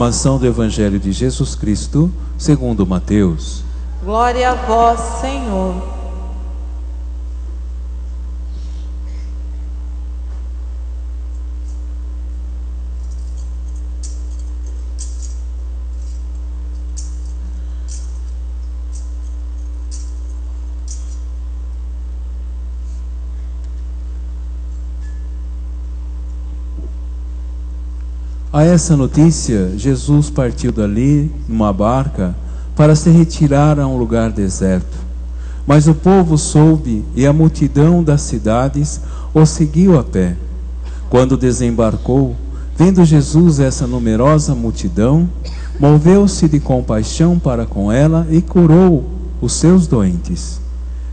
Proclamação do Evangelho de Jesus Cristo, segundo Mateus. Glória a vós, Senhor. A essa notícia, Jesus partiu dali numa barca para se retirar a um lugar deserto. Mas o povo soube e a multidão das cidades o seguiu a pé. Quando desembarcou, vendo Jesus essa numerosa multidão, moveu-se de compaixão para com ela e curou os seus doentes.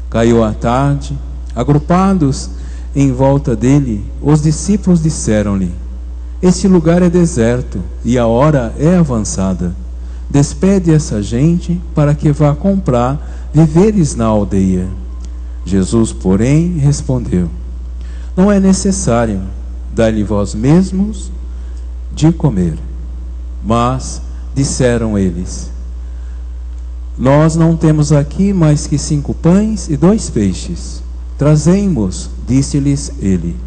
Caiu a tarde, agrupados em volta dele, os discípulos disseram-lhe: este lugar é deserto e a hora é avançada. Despede essa gente para que vá comprar víveres na aldeia. Jesus, porém, respondeu: não é necessário dar-lhe vós mesmos de comer. Mas disseram eles: nós não temos aqui mais que 5 pães e 2 peixes. Trazei-mos, disse-lhes ele.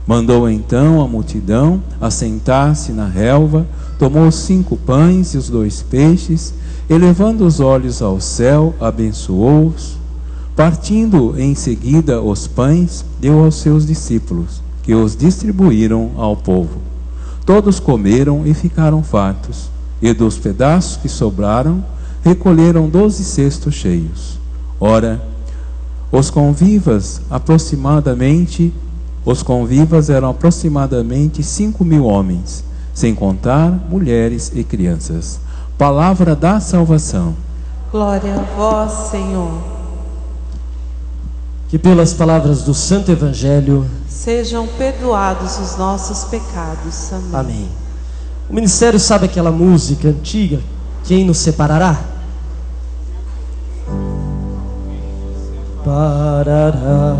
Mandou então a multidão assentar-se na relva, tomou os 5 pães e os 2 peixes, e levando os olhos ao céu, abençoou-os. Partindo em seguida os pães, deu aos seus discípulos, que os distribuíram ao povo. Todos comeram e ficaram fartos, e dos pedaços que sobraram, recolheram 12 cestos cheios. Ora, os convivas eram aproximadamente 5.000 homens, sem contar mulheres e crianças. Palavra da salvação. Glória a vós, Senhor. Que pelas palavras do Santo Evangelho sejam perdoados os nossos pecados. Amém. Amém. O ministério sabe aquela música antiga, Quem nos separará? Parará.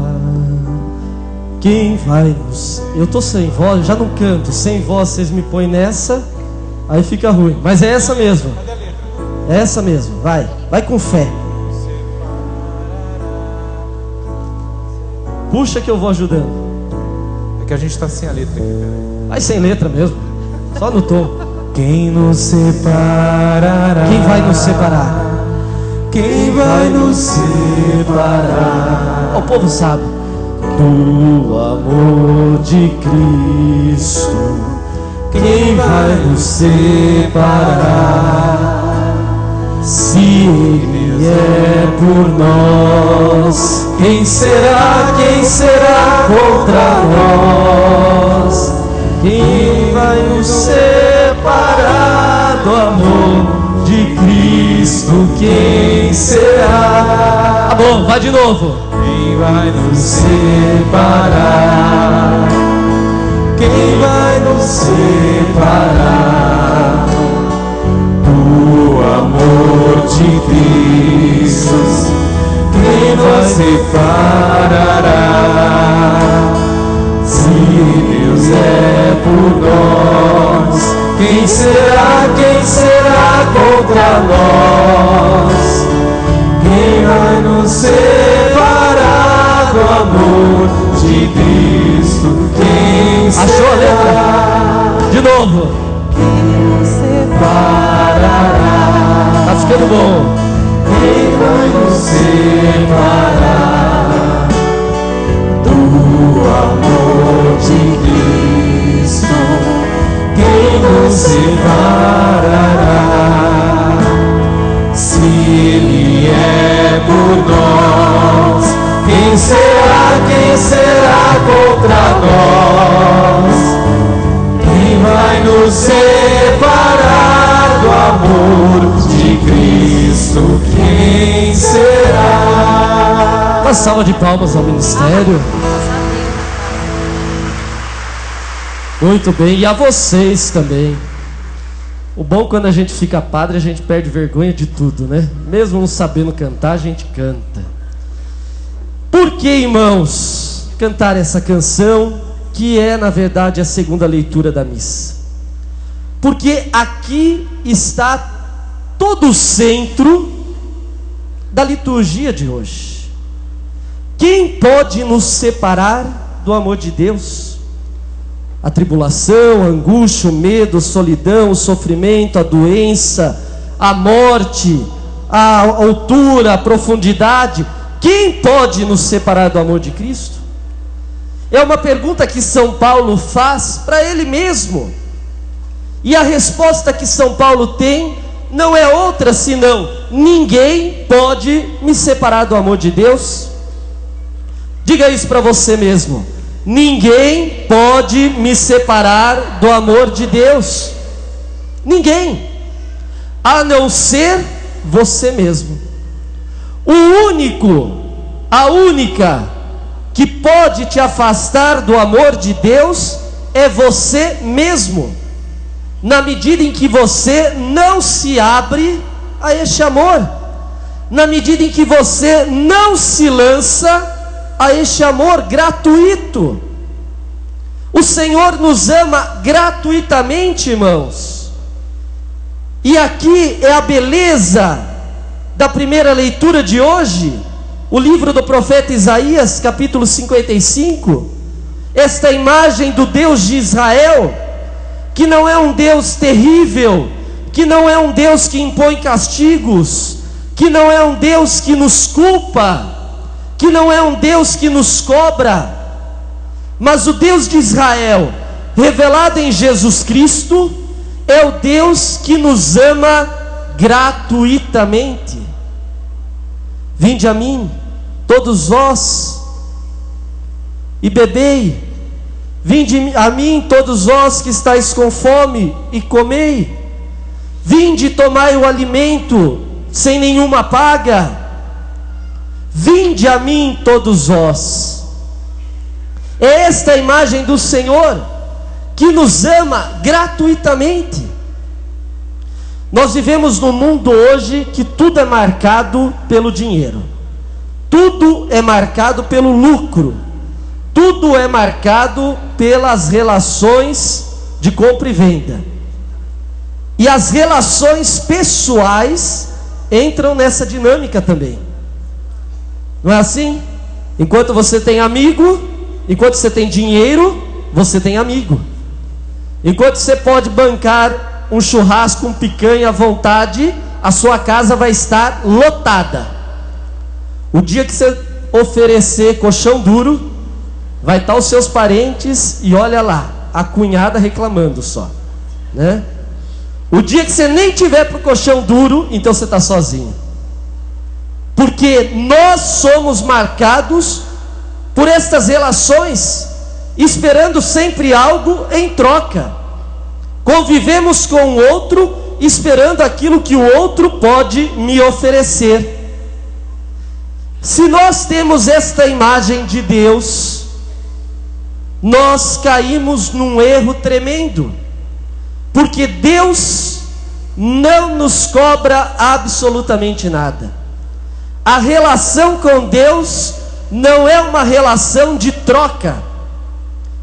Quem vai nos... Eu tô sem voz, já não canto. Sem voz vocês me põem nessa, aí fica ruim. Mas é essa mesmo. É essa mesmo, vai com fé. Puxa que eu vou ajudando. É que a gente tá sem a letra aqui, peraí. Vai sem letra mesmo, só no tom. Quem nos separará? Quem vai nos separar? Quem vai nos separar? O povo sabe. Do amor de Cristo, quem vai nos separar? Se Ele é por nós, quem será contra nós? Quem vai nos separar do amor de Cristo? Quem será? Tá bom, vai de novo. Quem vai nos separar? Quem vai nos separar do amor de Cristo? Quem nos separará? Se Deus é por nós, quem será contra nós? Quem vai nos separar do amor de Cristo? Quem será? Achou a letra? De novo. Quem nos separará? Tá ficando bom. Quem vai nos separar do amor de Cristo? Quem nos separará? Se Ele é por nós, quem será contra nós? Quem vai nos separar do amor de Cristo? Quem será? Uma salva de palmas ao ministério. Muito bem, e a vocês também. O bom quando a gente fica padre, a gente perde vergonha de tudo, né? Mesmo não sabendo cantar, a gente canta. Por que, irmãos, cantar essa canção, que é, na verdade, a segunda leitura da missa? porque aqui está todo o centro da liturgia de hoje. Quem pode nos separar do amor de Deus? A tribulação, a angústia, o medo, a solidão, o sofrimento, a doença, a morte, a altura, a profundidade. Quem pode nos separar do amor de Cristo? É uma pergunta que São Paulo faz para ele mesmo. E a resposta que São Paulo tem não é outra senão: ninguém pode me separar do amor de Deus. Diga isso para você mesmo: ninguém pode me separar do amor de Deus. Ninguém, a não ser você mesmo. O único, a única que pode te afastar do amor de Deus é você mesmo, na medida em que você não se abre a este amor, na medida em que você não se lança a este amor gratuito. O Senhor nos ama gratuitamente, irmãos. E aqui é a beleza da primeira leitura de hoje, o livro do profeta Isaías, capítulo 55, esta imagem do Deus de Israel, que não é um Deus terrível, que não é um Deus que impõe castigos, que não é um Deus que nos culpa, que não é um Deus que nos cobra, mas o Deus de Israel, revelado em Jesus Cristo, é o Deus que nos ama gratuitamente. Vinde a mim, todos vós, e bebei. Vinde a mim, todos vós que estáis com fome, e comei. Vinde e tomai o alimento sem nenhuma paga. Vinde a mim, todos vós. É esta a imagem do Senhor, que nos ama gratuitamente. Nós vivemos num mundo hoje que tudo é marcado pelo dinheiro, tudo é marcado pelo lucro, tudo é marcado pelas relações de compra e venda. E as relações pessoais entram nessa dinâmica também. Não é assim? Enquanto você tem amigo, enquanto você tem dinheiro, você tem amigo. Enquanto você pode bancar um churrasco, um picanha à vontade, a sua casa vai estar lotada. O dia que você oferecer colchão duro, vai estar os seus parentes e olha lá, a cunhada reclamando só, né? O dia que você nem tiver para o colchão duro, então você está sozinho. Porque nós somos marcados por estas relações, esperando sempre algo em troca. Convivemos com o outro, esperando aquilo que o outro pode me oferecer. Se nós temos esta imagem de Deus, nós caímos num erro tremendo, porque Deus não nos cobra absolutamente nada. A relação com Deus não é uma relação de troca.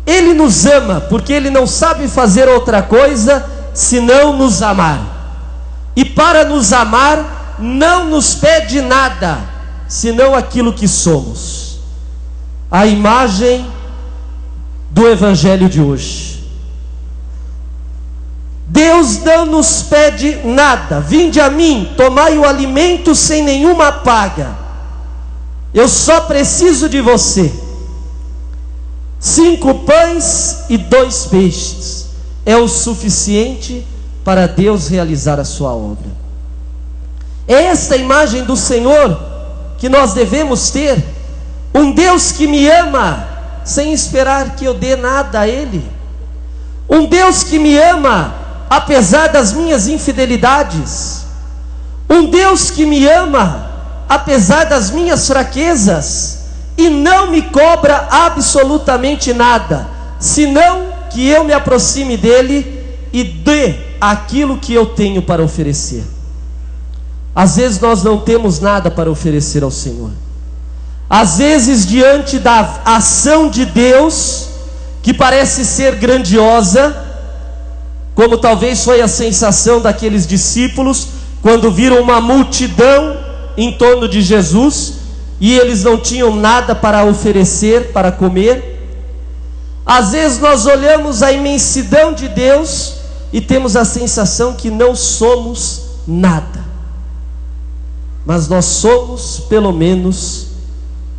Ele nos ama, porque Ele não sabe fazer outra coisa senão nos amar. E para nos amar, não nos pede nada, senão aquilo que somos. A imagem do Evangelho de hoje. Deus não nos pede nada. Vinde a mim, tomai o alimento sem nenhuma paga. Eu só preciso de você. 5 pães e 2 peixes é o suficiente para Deus realizar a sua obra. É esta imagem do Senhor que nós devemos ter. Um Deus que me ama sem esperar que eu dê nada a Ele. Um Deus que me ama apesar das minhas infidelidades. Um Deus que me ama apesar das minhas fraquezas e não me cobra absolutamente nada, senão que eu me aproxime dele e dê aquilo que eu tenho para oferecer. Às vezes nós não temos nada para oferecer ao Senhor. Às vezes, diante da ação de Deus, que parece ser grandiosa, como talvez foi a sensação daqueles discípulos quando viram uma multidão em torno de Jesus e eles não tinham nada para oferecer, para comer. Às vezes nós olhamos a imensidão de Deus e temos a sensação que não somos nada, mas nós somos pelo menos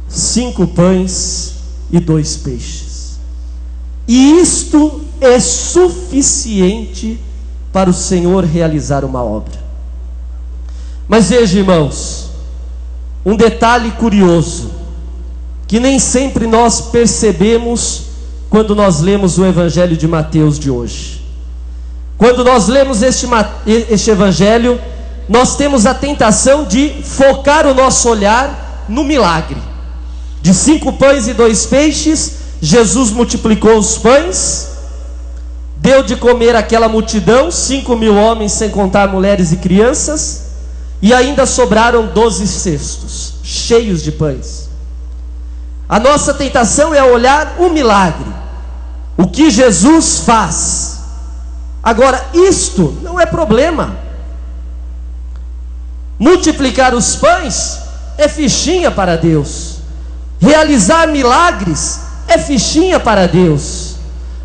5 pães e 2 peixes, e isto é suficiente para o Senhor realizar uma obra. Mas veja, irmãos, um detalhe curioso, que nem sempre nós percebemos quando nós lemos o Evangelho de Mateus de hoje. Quando nós lemos este Evangelho, nós temos a tentação de focar o nosso olhar no milagre. De 5 pães e 2 peixes, Jesus multiplicou os pães, deu de comer aquela multidão, 5.000 homens, sem contar mulheres e crianças, e ainda sobraram 12 cestos, cheios de pães. A nossa tentação é olhar o milagre, o que Jesus faz. Agora, isto não é problema. Multiplicar os pães é fichinha para Deus. Realizar milagres é fichinha para Deus.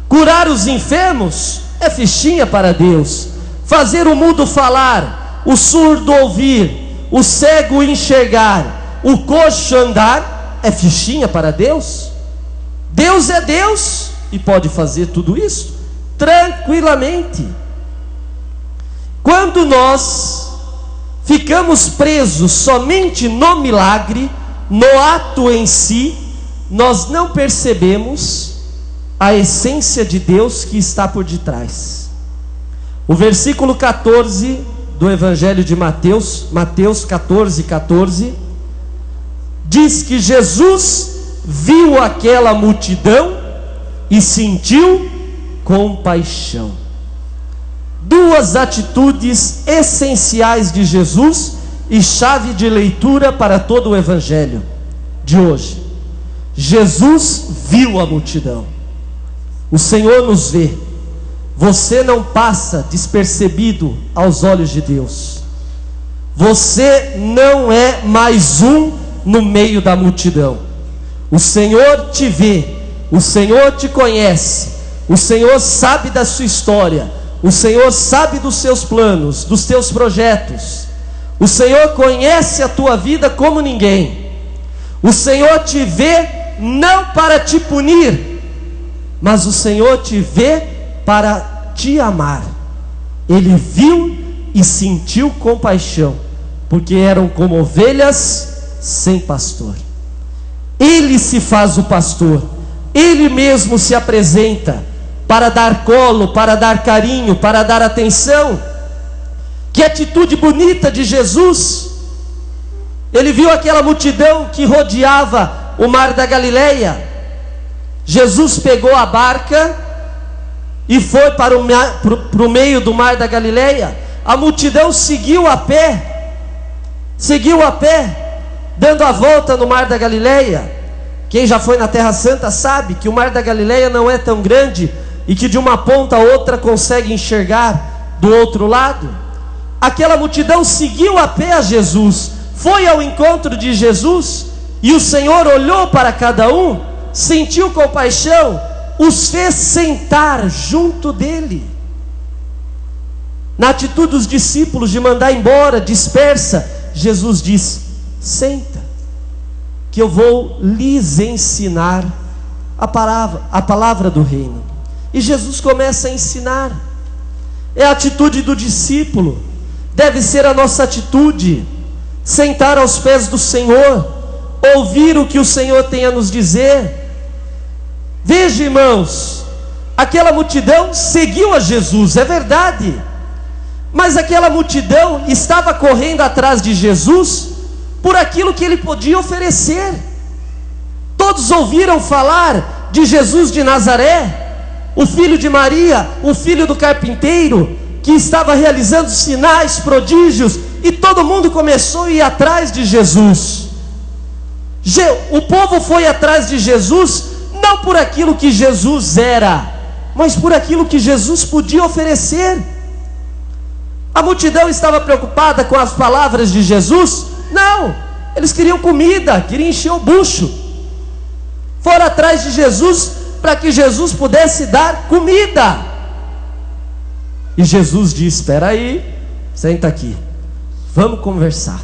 Curar os enfermos é fichinha para Deus. Fazer o mudo falar, o surdo ouvir, o cego enxergar, o coxo andar é fichinha para Deus. Deus é Deus e pode fazer tudo isso tranquilamente. Quando nós ficamos presos somente no milagre, no ato em si, nós não percebemos a essência de Deus que está por detrás. O versículo 14 do Evangelho de Mateus, Mateus 14:14, diz que Jesus viu aquela multidão e sentiu compaixão. 2 atitudes essenciais de Jesus e chave de leitura para todo o Evangelho de hoje. Jesus viu a multidão. O Senhor nos vê. Você não passa despercebido aos olhos de Deus. Você não é mais um no meio da multidão. O Senhor te vê, o Senhor te conhece, o Senhor sabe da sua história, o Senhor sabe dos seus planos, dos teus projetos. O Senhor conhece a tua vida como ninguém. O Senhor te vê não para te punir, mas o Senhor te vê para te amar. Ele viu e sentiu compaixão, porque eram como ovelhas sem pastor. Ele se faz o pastor, Ele mesmo se apresenta para dar colo, para dar carinho, para dar atenção. Que atitude bonita de Jesus! Ele viu aquela multidão que rodeava o mar da Galileia. Jesus pegou a barca e foi para o meio do mar da Galileia. A multidão seguiu a pé, dando a volta no mar da Galileia. Quem já foi na Terra Santa sabe que o mar da Galileia não é tão grande e que de uma ponta a outra consegue enxergar do outro lado. Aquela multidão seguiu a pé a Jesus, foi ao encontro de Jesus, e o Senhor olhou para cada um, sentiu compaixão, os fez sentar junto dele. Na atitude dos discípulos de mandar embora, dispersa, Jesus diz: senta, que eu vou lhes ensinar a palavra do reino. E Jesus começa a ensinar. É a atitude do discípulo, deve ser a nossa atitude. Sentar aos pés do Senhor, ouvir o que o Senhor tem a nos dizer. Veja, irmãos, aquela multidão seguiu a Jesus, é verdade, mas aquela multidão estava correndo atrás de Jesus por aquilo que ele podia oferecer. Todos ouviram falar de Jesus de Nazaré, o filho de Maria, o filho do carpinteiro, que estava realizando sinais, prodígios, e todo mundo começou a ir atrás de Jesus. O povo foi atrás de Jesus não por aquilo que Jesus era, mas por aquilo que Jesus podia oferecer. A multidão estava preocupada com as palavras de Jesus? Não, eles queriam comida, queriam encher o bucho. Foram atrás de Jesus para que Jesus pudesse dar comida. E Jesus disse: espera aí, senta aqui, vamos conversar.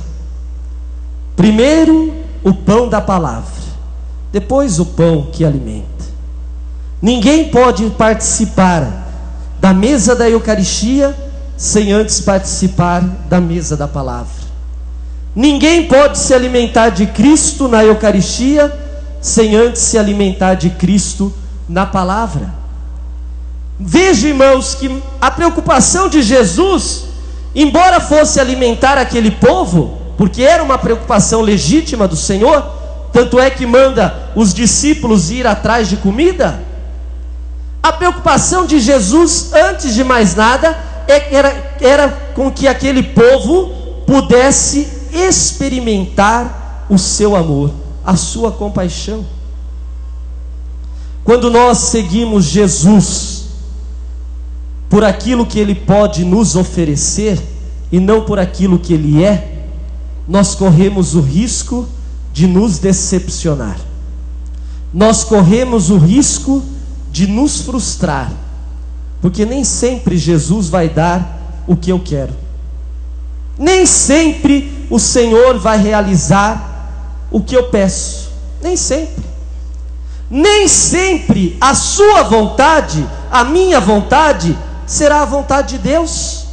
Primeiro o pão da palavra, depois o pão que alimenta. Ninguém pode participar da mesa da Eucaristia sem antes participar da mesa da palavra. Ninguém pode se alimentar de Cristo na Eucaristia sem antes se alimentar de Cristo na palavra. Veja, irmãos, que a preocupação de Jesus, embora fosse alimentar aquele povo, porque era uma preocupação legítima do Senhor, tanto é que manda os discípulos ir atrás de comida. A preocupação de Jesus, antes de mais nada, era com que aquele povo pudesse experimentar o seu amor, a sua compaixão. Quando nós seguimos Jesus por aquilo que Ele pode nos oferecer e não por aquilo que Ele é, nós corremos o risco de nos decepcionar. Nós corremos o risco de nos frustrar, porque nem sempre Jesus vai dar o que eu quero. Nem sempre o Senhor vai realizar o que eu peço. Nem sempre. Nem sempre a sua vontade, a minha vontade, será a vontade de Deus.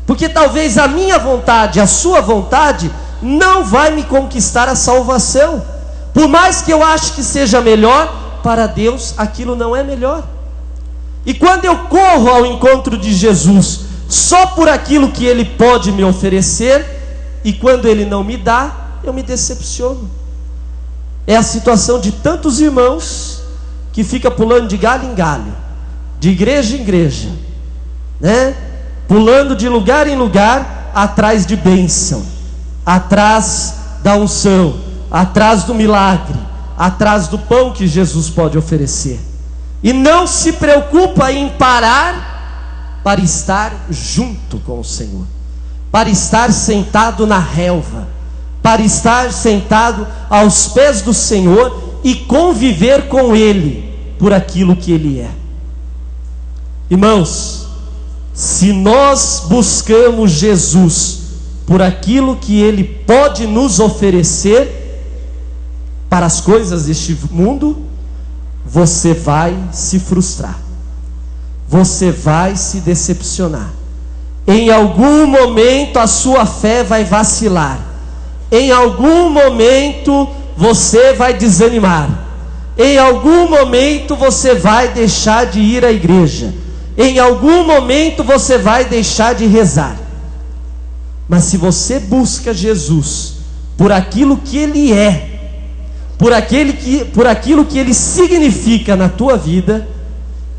Porque talvez a minha vontade, a sua vontade, não vai me conquistar a salvação. Por mais que eu ache que seja melhor, para Deus aquilo não é melhor. E quando eu corro ao encontro de Jesus só por aquilo que Ele pode me oferecer, e quando Ele não me dá, eu me decepciono. É a situação de tantos irmãos que fica pulando de galho em galho, de igreja em igreja, né? Pulando de lugar em lugar, atrás de bênção, atrás da unção, atrás do milagre, atrás do pão que Jesus pode oferecer, e não se preocupa em parar para estar junto com o Senhor, para estar sentado na relva, para estar sentado aos pés do Senhor e conviver com Ele por aquilo que Ele é. Irmãos, se nós buscamos Jesus por aquilo que Ele pode nos oferecer para as coisas deste mundo, você vai se frustrar, você vai se decepcionar. Em algum momento a sua fé vai vacilar, em algum momento você vai desanimar, em algum momento você vai deixar de ir à igreja, em algum momento você vai deixar de rezar. Mas se você busca Jesus por aquilo que Ele é, por aquilo que Ele significa na tua vida,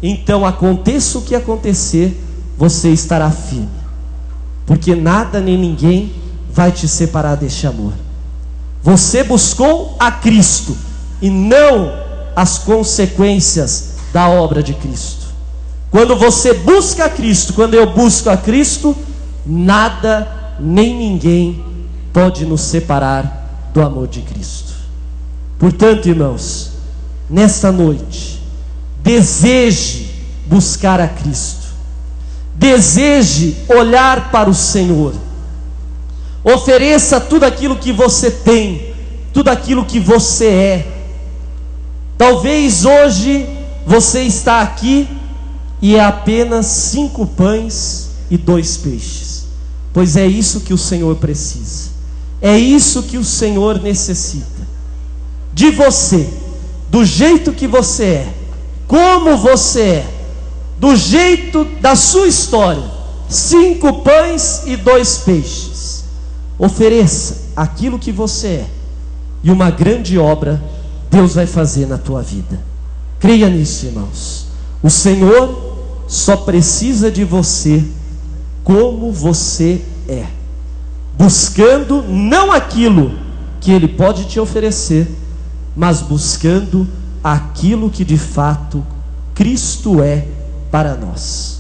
então aconteça o que acontecer, você estará firme, porque nada nem ninguém vai te separar deste amor. Você buscou a Cristo e não as consequências da obra de Cristo. Quando você busca a Cristo, quando eu busco a Cristo, nada nem ninguém pode nos separar do amor de Cristo. Portanto, irmãos, nesta noite, deseje buscar a Cristo, deseje olhar para o Senhor, ofereça tudo aquilo que você tem, tudo aquilo que você é. Talvez hoje você está aqui e é apenas 5 pães e 2 peixes, pois é isso que o Senhor precisa, é isso que o Senhor necessita de você, do jeito que você é, como você é, do jeito da sua história. 5 pães e 2 peixes. Ofereça aquilo que você é, e uma grande obra Deus vai fazer na tua vida. Creia nisso, irmãos. O Senhor só precisa de você como você é, buscando não aquilo que Ele pode te oferecer, mas buscando aquilo que de fato Cristo é para nós.